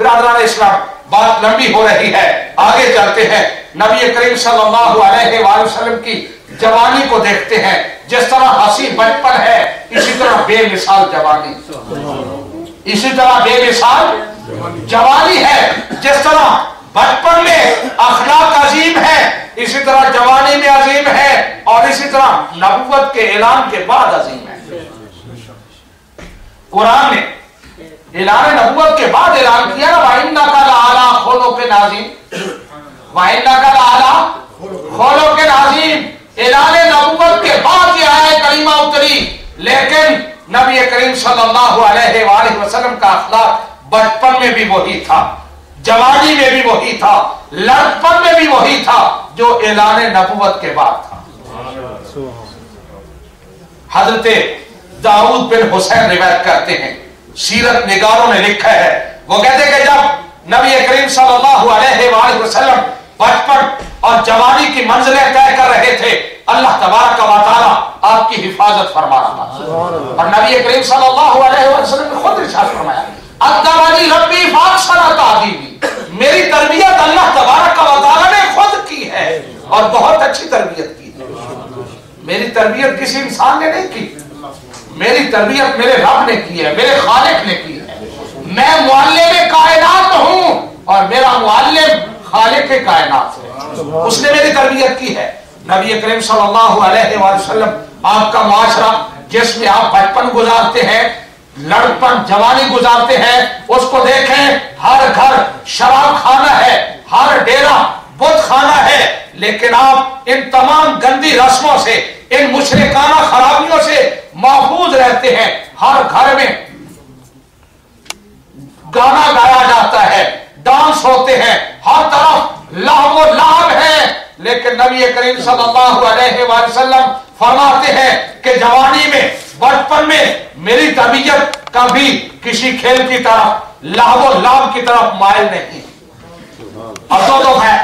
برادران اسلام بات لمبی ہو رہی ہے، آگے چلتے ہیں۔ نبی کریم صلی اللہ علیہ وآلہ وسلم کی جوانی کو دیکھتے ہیں، جس طرح حسین بچپن ہے اسی طرح بے مثال جوانی، اسی طرح بے مثال جوانی ہے۔ جس طرح بچپن میں اخلاق عظیم ہے اسی طرح جوانی میں عظیم ہے، اور اسی طرح نبوت کے اعلان کے بعد عظیم ہے۔ قرآن نے اعلان نبوت کے بعد اعلان کیا نا، وَإِنَّكَ لَعَلَىٰ خُلُقٍ عَظِيمٍ، وَإِنَّكَ لَعَلَىٰ خُلُقٍ عَظِيمٍ۔ اعلان نبوت کے بعد یہ آیت کریمہ اتری، لیکن نبی کریم صلی اللہ علیہ وآلہ وسلم کا اخلاق بچپن میں بھی وہی تھا، جوانی میں بھی وہی تھا، لڑکپن میں بھی وہی تھا جو اعلان نبوت کے بعد تھا۔ حضرت داؤد بن حسین روایت کرتے ہیں، سیرت نگاروں نے لکھا ہے، وہ کہتے کہ جب نبی کریم صلی اللہ علیہ وآلہ وسلم بچپن اور جوانی کی منزلیں طے کر رہے تھے، اللہ تبارک و تعالیٰ آپ کی حفاظت فرما رہا تھا، اور نبی کریم صلی اللہ علیہ وسلم نے خود ارشاد فرمایا، ادبنی ربی فاحسن تعدیبی، میری تربیت اللہ تبارک و تعالیٰ نے خود کی ہے اور بہت اچھی تربیت کی ہے۔ میری تربیت کسی انسان نے نہیں کی، میری تربیت میرے رب نے کی ہے، میرے خالق نے کی ہے۔ میں معلم کائنات ہوں اور میرا معلم خالق کائنات ہے، اس نے میری تربیت کی ہے۔ نبی کریم صلی اللہ علیہ وآلہ وسلم آپ کا معاشرہ جس میں آپ بچپن گزارتے ہیں، لڑکپن جوانی گزارتے ہیں، اس کو دیکھیں، ہر گھر شراب خانہ ہے، ہر ڈیرا بت خانہ ہے، لیکن آپ ان تمام گندی رسموں سے، ان مشرکانہ خرابیوں سے محفوظ رہتے ہیں۔ ہر گھر میں گانا گایا جاتا ہے، ڈانس ہوتے ہیں، ہر طرف لہو و لعب ہے، لیکن نبی کریم صلی اللہ علیہ وآلہ وسلم فرماتے ہیں کہ جوانی میں، بچپن میں میری طبیعت کبھی کسی کھیل کی طرف، لہو و لعب کی طرف مائل نہیں۔ اور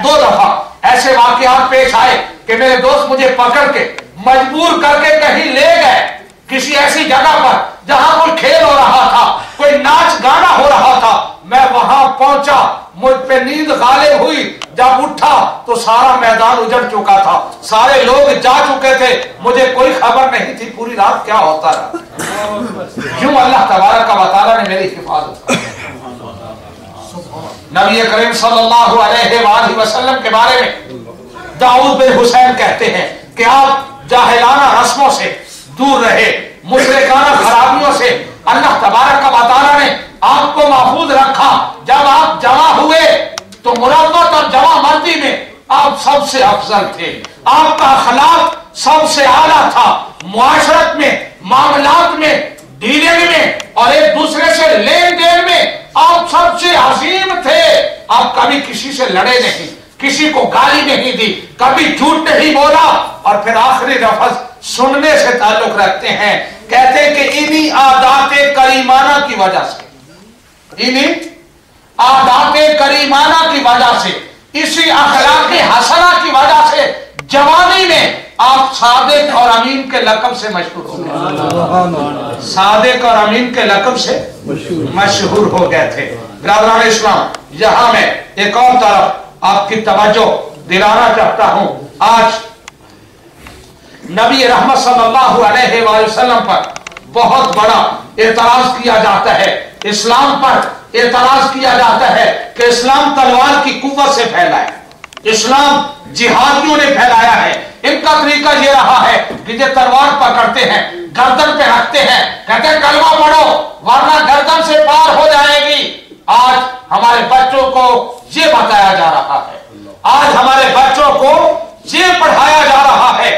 دو دفعہ ایسے واقعات پیش آئے کہ میرے دوست مجھے پکڑ کے مجبور کر کے کہیں لے گئے، کسی ایسی جگہ پر جہاں کوئی کھیل ہو رہا تھا، کوئی ناچ گانا ہو رہا تھا، میں وہاں پہنچا، مجھ پہ نیند غالب ہوئی، جب اٹھا تو سارا میدان اجڑ چکا تھا، سارے لوگ جا چکے تھے، مجھے کوئی خبر نہیں تھی پوری رات کیا ہوتا رہا۔ یوں اللہ تبارک و تعالیٰ نے میری حفاظت کی۔ نبی کریم صلی اللہ علیہ وآلہ وسلم کے بارے میں داؤد بن حسین کہتے ہیں کہ آپ جاہلانہ رسموں سے دور رہے، مشرکانہ خرابیوں سے اللہ تبارک و تعالیٰ نے آپ کو محفوظ رکھا۔ جب آپ جمع ہوئے تو مربت اور جمع مردی میں آپ سب سے افضل تھے، آپ کا اخلاق سب سے اعلیٰ تھا، معاشرت میں، معاملات میں، ڈیلنگ میں اور ایک دوسرے سے لین دین میں آپ سب سے عظیم تھے۔ آپ کبھی کسی سے لڑے نہیں، کسی کو گالی نہیں دی، کبھی جھوٹ نہیں بولا، اور پھر آخری لفظ سننے سے تعلق رکھتے ہیں، کہتے ہیں کہ انہی عادات کریمانہ کی وجہ سے، انہی عادات کریمانہ کی وجہ سے، اسی اخلاق حسنہ کی وجہ سے جوانی میں آپ صادق اور امین کے لقب سے مشہور ہو گئے، صادق اور امین کے لقب سے مشہور ہو گئے تھے۔ برادران اسلام، یہاں میں ایک اور طرف آپ کی توجہ دلانا چاہتا ہوں۔ آج نبی رحمت صلی اللہ علیہ وآلہ وسلم پر بہت بڑا اعتراض کیا جاتا ہے، اسلام پر اعتراض کیا جاتا ہے کہ اسلام تلوار کی قوت سے پھیلا ہے، اسلام جہادیوں نے پھیلایا ہے۔ ان کا طریقہ یہ رہا ہے کہ یہ تلوار پکڑتے ہیں، گردن پہ رکھتے ہیں، کہتے ہیں کلمہ پڑھو ورنہ گردن سے پار ہو جائے گی۔ آج ہمارے بچوں کو یہ بتایا جا رہا ہے، آج ہمارے بچوں کو یہ پڑھایا جا رہا ہے،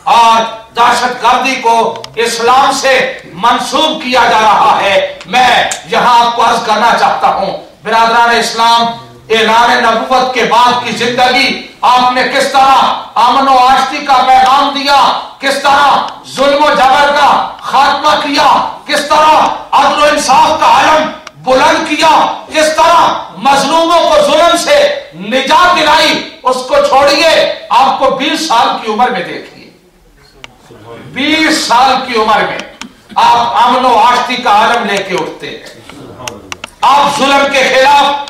آج دہشت گردی کو اسلام سے منسوب کیا جا رہا ہے۔ میں یہاں آپ کو عرض کرنا چاہتا ہوں، برادران اسلام، اعلان نبوت کے بعد کی زندگی آپ نے کس طرح امن و آشتی کا پیغام دیا، کس طرح ظلم و جبر کا خاتمہ کیا، کس طرح عدل و انصاف کا علم بلند کیا، کس طرح مظلوموں کو ظلم سے نجات دلائی، اس کو چھوڑیے، آپ کو 20 سال کی عمر میں دیکھیے، 20 سال کی عمر میں آپ امن و آشتی کا عالم لے کے اٹھتے ہیں، آپ ظلم کے خلاف